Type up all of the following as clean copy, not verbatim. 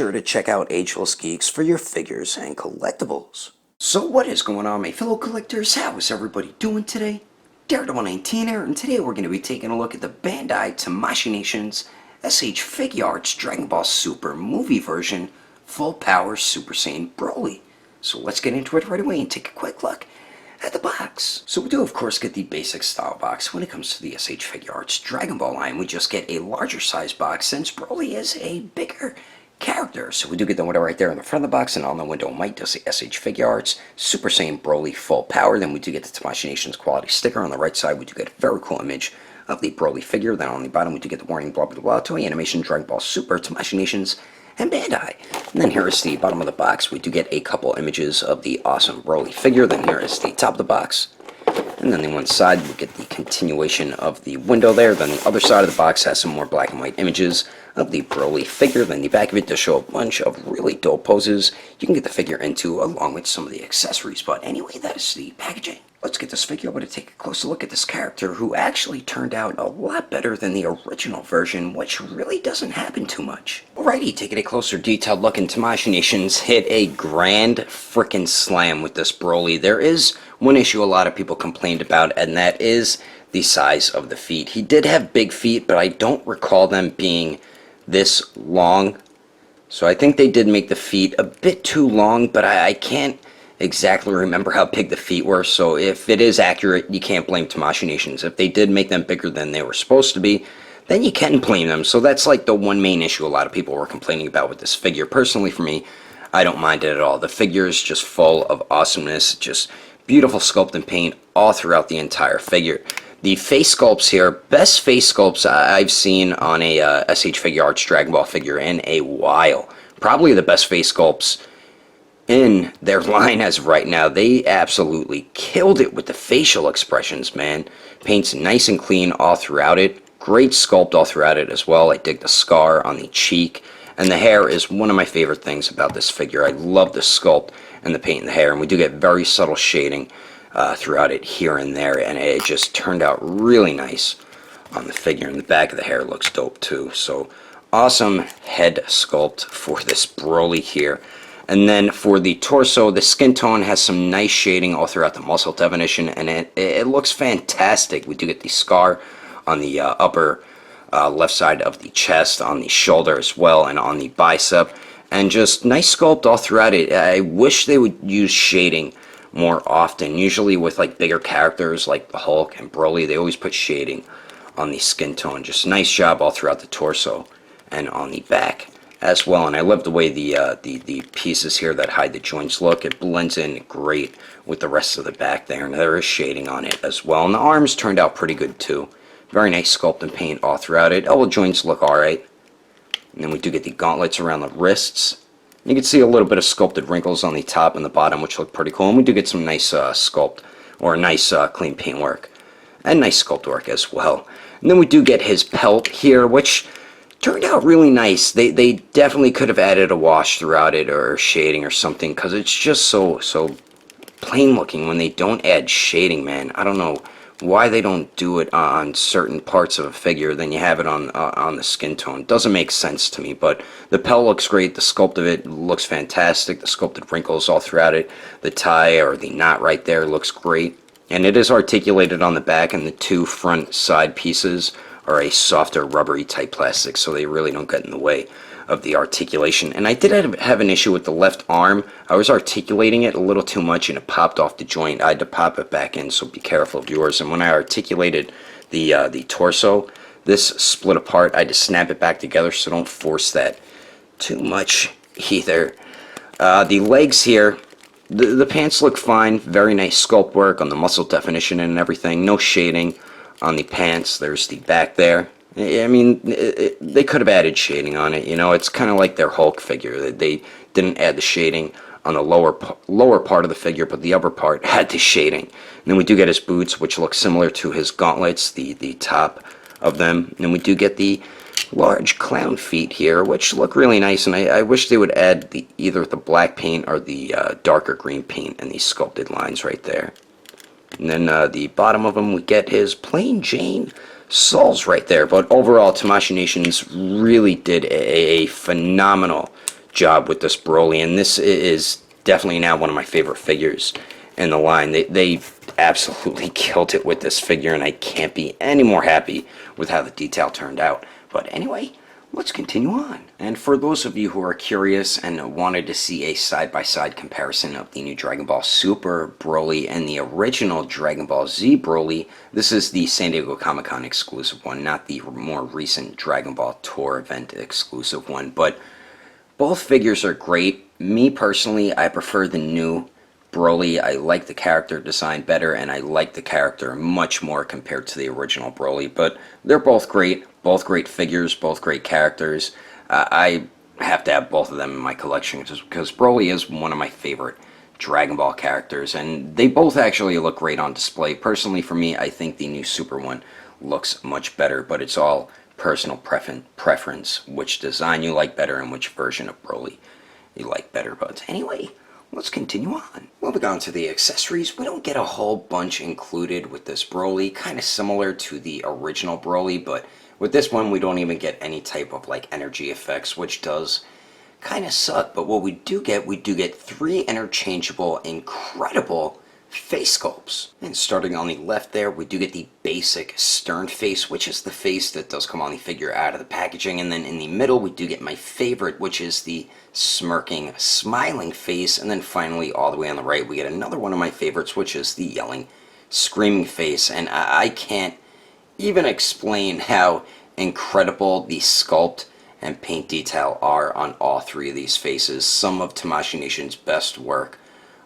sure to check out Ageless Geeks for your figures and collectibles. So what is going on, my fellow collectors? How is everybody doing today? Daredevil19 here, and today we're going to be taking a look at the Bandai Tamashii Nation's SH Figuarts Dragon Ball Super movie version Full Power Super Saiyan BROLY. So let's get into it right away and take a quick look at the box. So we do of course get the basic style box. When it comes to the SH Figuarts Dragon Ball line, we just get a larger size box since BROLY is a bigger character. So we do get the window right there in the front of the box, and on the window might does the SH Figuarts Super Saiyan BROLY Full Power. Then we do get the Tamashii Nation's quality sticker. On the right side we do get a very cool image of the BROLY figure. Then on the bottom we do get the warning blah blah blah, Toei Animation, Dragon Ball Super, Tamashii Nations, and Bandai. And then here is the bottom of the box. We do get a couple images of the awesome BROLY figure. Then here is the top of the box. And then the one side, we get the continuation of the window there. Then the other side of the box has some more black and white images of the BROLY figure. Then the back of it does show a bunch of really dope poses you can get the figure into, along with some of the accessories. But anyway, that is the packaging. Let's get this figure over to take a closer look at this character, who actually turned out a lot better than the original version, which really doesn't happen too much. Alrighty, taking a closer detailed look, and Tamashii Nations hit a grand frickin' slam with this BROLY. There is one issue a lot of people complained about, and that is the size of the feet. He did have big feet, but I don't recall them being this long. So I think they did make the feet a bit too long, but I can't exactly remember how big the feet were. So if it is accurate, you can't blame Tamashii Nations. If they did make them bigger than they were supposed to be, then you can blame them. So that's like the one main issue a lot of people were complaining about with this figure. Personally, for me, I don't mind it at all. The figure is just full of awesomeness, just beautiful sculpt and paint all throughout the entire figure. The face sculpts here, best face sculpts I've seen on a SH Figuarts Dragon Ball figure in a while. Probably the best face sculpts in their line as of right now. They absolutely killed it with the facial expressions, man. Paint's nice and clean all throughout it. Great sculpt all throughout it as well. I dig the scar on the cheek. And the hair is one of my favorite things about this figure. I love the sculpt and the paint in the hair. And we do get very subtle shading throughout it here and there. And it just turned out really nice on the figure. And the back of the hair looks dope too. So awesome head sculpt for this BROLY here. And then for the torso, the skin tone has some nice shading all throughout the muscle definition, and it looks fantastic. We do get the scar on the upper left side of the chest, on the shoulder as well, and on the bicep. And just nice sculpt all throughout it. I wish they would use shading more often. Usually with like bigger characters like the Hulk and BROLY, they always put shading on the skin tone. Just nice job all throughout the torso and on the back as well. And I love the way the pieces here that hide the joints look. It blends in great with the rest of the back there, and there is shading on it as well. And the arms turned out pretty good too. Very nice sculpt and paint all throughout it. Elbow joints look alright. And then we do get the gauntlets around the wrists. You can see a little bit of sculpted wrinkles on the top and the bottom, which look pretty cool. And we do get some nice sculpt, or nice clean paint work, and nice sculpt work as well. And then we do get his pelt here, which turned out really nice. They definitely could have added a wash throughout it, or shading or something, because it's just so plain looking when they don't add shading, man. I don't know why they don't do it on certain parts of a figure, then you have it on the skin tone. Doesn't make sense to me, but the pelt looks great. The sculpt of it looks fantastic. The sculpted wrinkles all throughout it. The tie or the knot right there looks great. And it is articulated on the back, and the two front side pieces are a softer rubbery type plastic, so they really don't get in the way of the articulation. And I did have an issue with the left arm. I was articulating it a little too much and it popped off the joint. I had to pop it back in, so be careful viewers. And when I articulated the torso, this split apart. I had to snap it back together, so don't force that too much either. The legs here, the pants look fine. Very nice sculpt work on the muscle definition and everything. No shading on the pants. There's the back there. I mean, they could have added shading on it. You know, it's kind of like their Hulk figure. They didn't add the shading on the lower part of the figure, but the upper part had the shading. And then we do get his boots, which look similar to his gauntlets, the top of them. And then we do get the large clown feet here, which look really nice. And I wish they would add either the black paint or the darker green paint in these sculpted lines right there. And then the bottom of them, we get his plain Jane soles right there. But overall, Tamashii Nations really did a phenomenal job with this BROLY, and this is definitely now one of my favorite figures in the line. They absolutely killed it with this figure, and I can't be any more happy with how the detail turned out. But anyway, let's continue on. And for those of you who are curious and wanted to see a side-by-side comparison of the new Dragon Ball Super BROLY and the original Dragon Ball Z BROLY, this is the San Diego Comic-Con exclusive one, not the more recent Dragon Ball Tour event exclusive one. But both figures are great. Me personally, I prefer the new BROLY. I like the character design better, and I like the character much more compared to the original BROLY. But they're both great figures, both great characters. I have to have both of them in my collection because BROLY is one of my favorite Dragon Ball characters, and they both actually look great on display. Personally, for me, I think the new Super one looks much better, but it's all personal preference, which design you like better and which version of BROLY you like better. But anyway, let's continue on. Moving on to the accessories, we don't get a whole bunch included with this BROLY, kind of similar to the original BROLY, but with this one we don't even get any type of like energy effects, which does kind of suck. But what we do get 3 interchangeable, incredible face sculpts. And starting on the left there, we do get the basic stern face, which is the face that does come on the figure out of the packaging. And then in the middle, we do get my favorite, which is the smirking, smiling face. And then finally, all the way on the right, we get another one of my favorites, which is the yelling, screaming face. And I can't even explain how incredible the sculpt and paint detail are on all 3 of these faces. Some of Tamashii Nation's best work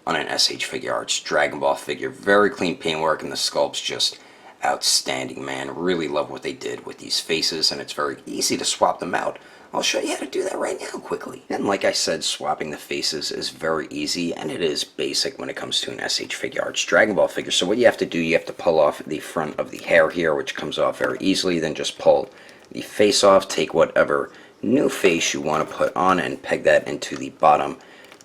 on an SH Figuarts Dragon Ball figure. Very clean paintwork, and the sculpt's just outstanding, man. Really love what they did with these faces, and it's very easy to swap them out. I'll show you how to do that right now quickly. And like I said, swapping the faces is very easy, and it is basic when it comes to an SH Figuarts Dragon Ball figure. So what you have to do, you have to pull off the front of the hair here, which comes off very easily. Then just pull the face off, take whatever new face you want to put on, and peg that into the bottom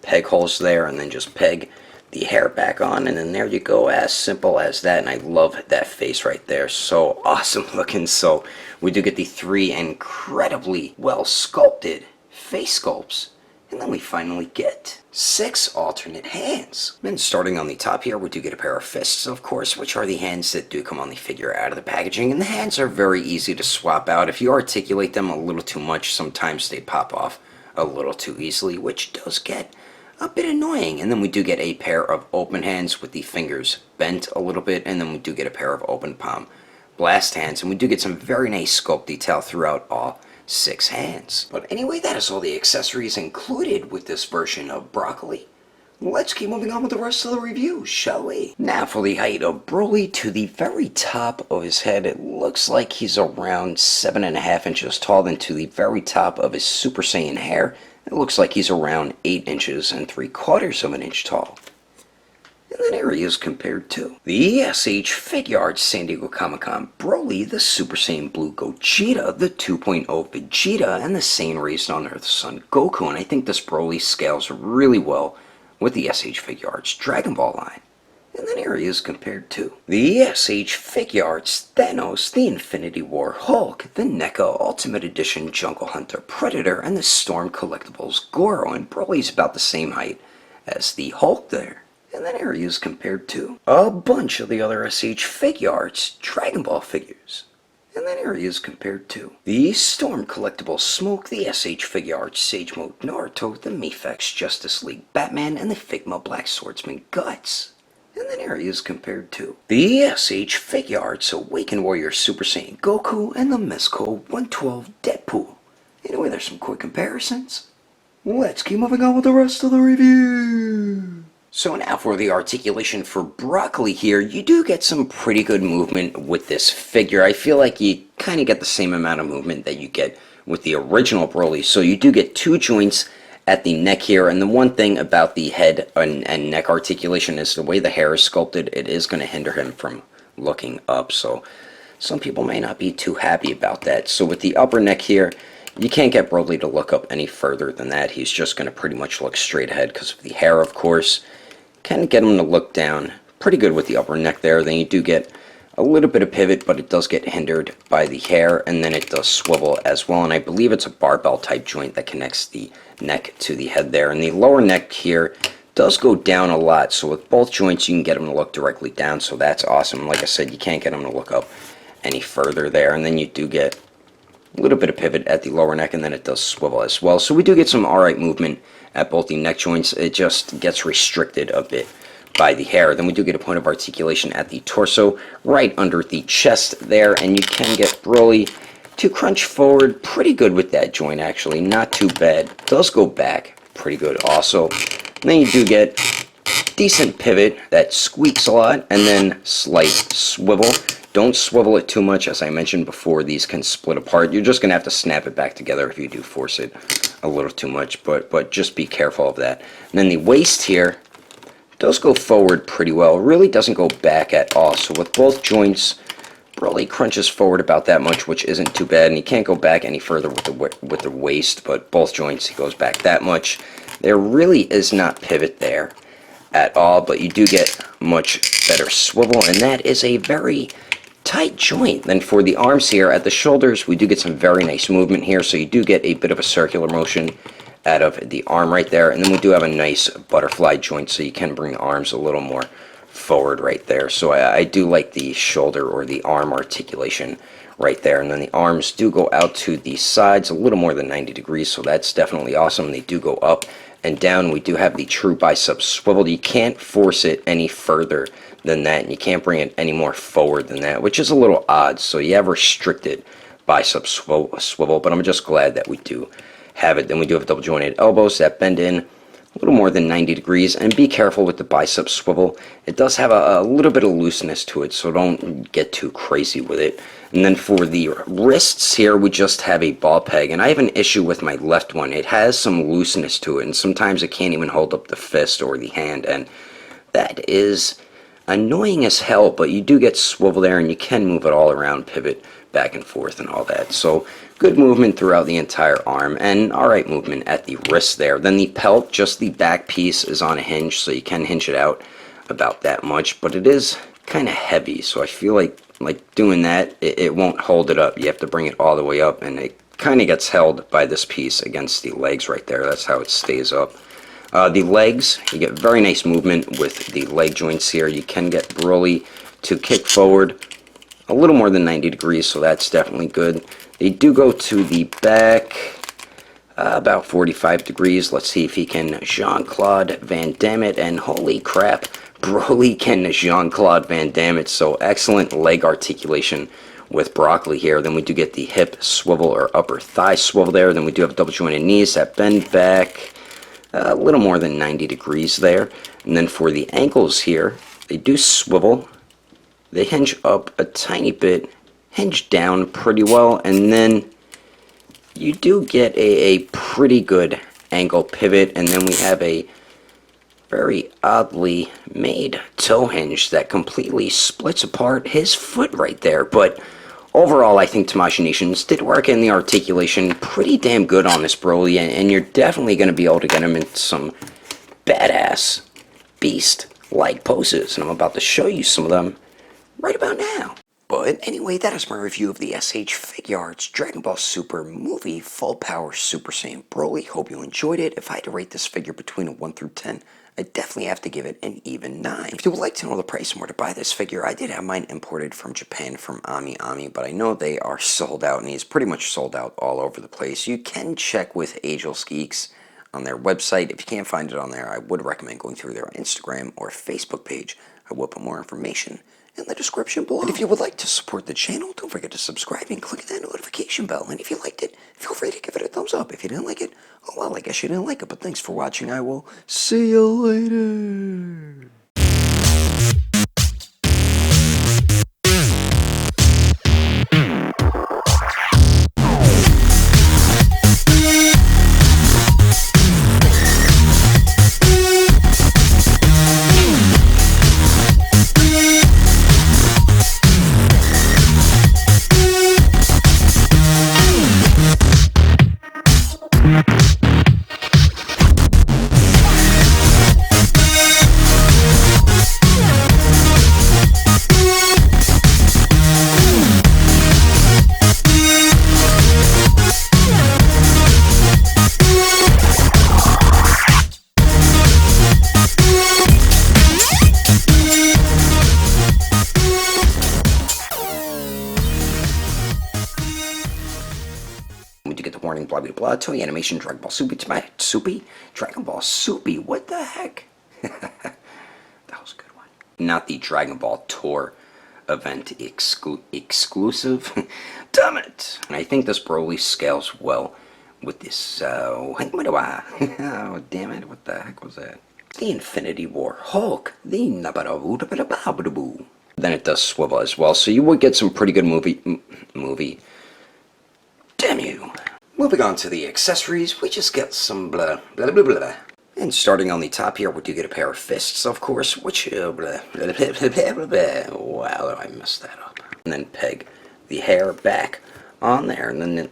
peg holes there, and then just peg the hair back on, and then there you go. As simple as that. And I love that face right there, so awesome looking. So we do get the 3 incredibly well sculpted face sculpts, and then we finally get 6 alternate hands. Then starting on the top here, we do get a pair of fists, of course, which are the hands that do come on the figure out of the packaging. And the hands are very easy to swap out. If you articulate them a little too much, sometimes they pop off a little too easily, which does get a bit annoying. And then we do get a pair of open hands with the fingers bent a little bit, and then we do get a pair of open palm blast hands, and we do get some very nice sculpt detail throughout all 6 hands. But anyway, that is all the accessories included with this version of BROLY. Let's keep moving on with the rest of the review, shall we? Now for the height of BROLY. To the very top of his head, it looks like he's around 7.5 inches tall. Then to the very top of his Super Saiyan hair, it looks like he's around 8 inches and 3/4 of an inch tall. And then here he is compared to the SH Figuarts San Diego Comic-Con BROLY, the Super Saiyan Blue Gogeta, the 2.0 Vegeta, and the Saiyan Raised on Earth Son Goku. And I think this BROLY scales really well with the SH Figuarts Dragon Ball line. And then here he is compared to the SH Figuarts Thanos, the Infinity War Hulk, the NECA Ultimate Edition Jungle Hunter Predator, and the Storm Collectibles Goro. And BROLY's about the same height as the Hulk there. And then here he is compared to a bunch of the other SH Figuarts Dragon Ball figures. And then here he is compared to the Storm Collectibles Smoke, the SH Figuarts Sage Mode Naruto, the Mephix Justice League Batman, and the Figma Black Swordsman Guts. And then here he is compared to the SH Figuarts Awakened Warrior Super Saiyan Goku, and the Mezco 112 Deadpool. Anyway, there's some quick comparisons. Let's keep moving on with the rest of the review. So now for the articulation for BROLY here, you do get some pretty good movement with this figure. I feel like you kind of get the same amount of movement that you get with the original BROLY. So you do get 2 joints at the neck here, and the one thing about the head and neck articulation is the way the hair is sculpted, it is going to hinder him from looking up. So some people may not be too happy about that. So with the upper neck here, you can't get BROLY to look up any further than that. He's just going to pretty much look straight ahead because of the hair, of course. Kind of get him to look down pretty good with the upper neck there. Then you do get a little bit of pivot, but it does get hindered by the hair, and then it does swivel as well, and I believe it's a barbell type joint that connects the neck to the head there. And the lower neck here does go down a lot, so with both joints you can get them to look directly down, so that's awesome. Like I said, you can't get them to look up any further there. And then you do get a little bit of pivot at the lower neck, and then it does swivel as well, so we do get some alright movement at both the neck joints. It just gets restricted a bit by the hair. Then we do get a point of articulation at the torso, right under the chest there, and you can get BROLY to crunch forward pretty good with that joint, actually, not too bad. Does go back pretty good also. And then you do get decent pivot that squeaks a lot, and then slight swivel. Don't swivel it too much, as I mentioned before, these can split apart. You're just going to have to snap it back together if you do force it a little too much, but just be careful of that. And then the waist here does go forward pretty well. It really doesn't go back at all, so with both joints, BROLY crunches forward about that much, which isn't too bad, and he can't go back any further with the waist, but both joints he goes back that much. There really is not pivot there at all, but you do get much better swivel, and that is a very tight joint. Then for the arms here at the shoulders, we do get some very nice movement here, so you do get a bit of a circular motion out of the arm right there, and then we do have a nice butterfly joint, so you can bring the arms a little more forward right there. So I do like the shoulder or the arm articulation right there. And then the arms do go out to the sides a little more than 90 degrees, so that's definitely awesome. They do go up and down. We do have the true bicep swivel. You can't force it any further than that, and you can't bring it any more forward than that, which is a little odd. So you have restricted bicep swivel, but I'm just glad that we do have it. Then we do have double jointed elbows that bend in a little more than 90 degrees, and be careful with the bicep swivel. It does have a little bit of looseness to it, so don't get too crazy with it. And then for the wrists here, we just have a ball peg, and I have an issue with my left one. It has some looseness to it, and sometimes it can't even hold up the fist or the hand, and that is annoying as hell, but you do get swivel there, and you can move it all around, pivot back and forth and all that. So good movement throughout the entire arm, and alright movement at the wrist there. Then the pelt, just the back piece is on a hinge, so you can hinge it out about that much, but it is kind of heavy, so I feel like doing that, it won't hold it up. You have to bring it all the way up, and it kind of gets held by this piece against the legs right there. That's how it stays up. The legs, you get very nice movement with the leg joints here. You can get BROLY to kick forward a little more than 90 degrees, so that's definitely good. They do go to the back about 45 degrees. Let's see if he can Jean-Claude Van Damme it, and holy crap, BROLY can Jean-Claude Van Damme it. So excellent leg articulation with Broccoli here. Then we do get the hip swivel or upper thigh swivel there. Then we do have double jointed knees that bend back a little more than 90 degrees there. And then for the ankles here, they do swivel. They hinge up a tiny bit, hinge down pretty well, and then you do get a pretty good ankle pivot. And then we have a very oddly made toe hinge that completely splits apart his foot right there. But overall, I think Tamashii Nations did work in the articulation pretty damn good on this BROLY, and you're definitely going to be able to get him into some badass beast-like poses, and I'm about to show you some of them right about now. But anyway, that is my review of the SH Figuarts Dragon Ball Super Movie Full Power Super Saiyan BROLY. Hope you enjoyed it. If I had to rate this figure between a 1 through 10, I definitely have to give it an even 9. If you would like to know the price and where to buy this figure, I did have mine imported from Japan from Ami, but I know they are sold out, and he's pretty much sold out all over the place. You can check with Agelessgeeks on their website. If you can't find it on there, I would recommend going through their Instagram or Facebook page. I will put more information in the description below. And if you would like to support the channel, don't forget to subscribe and click that notification bell. And if you liked it, feel free to give it a thumbs up. If you didn't like it, oh well, I guess you didn't like it. But thanks for watching. I will see you later. warning, blah blah blah, toy animation, Dragon Ball Soupy, Dragon Ball Soupy, what the heck? That was a good one. Not the Dragon Ball Tour event exclusive. Damn it! And I think this Broly scales well with this, oh damn it, what the heck was that? The Infinity War Hulk, the Nabaraboo. Then it does swivel as well, so you would get some pretty good movie. Damn you! Moving on to the accessories, we just get some blah blah blah blah. And starting on the top here, we do get a pair of fists, of course, which blah blah blah blah blah. Wow, I messed that up. And then peg the hair back on there, and then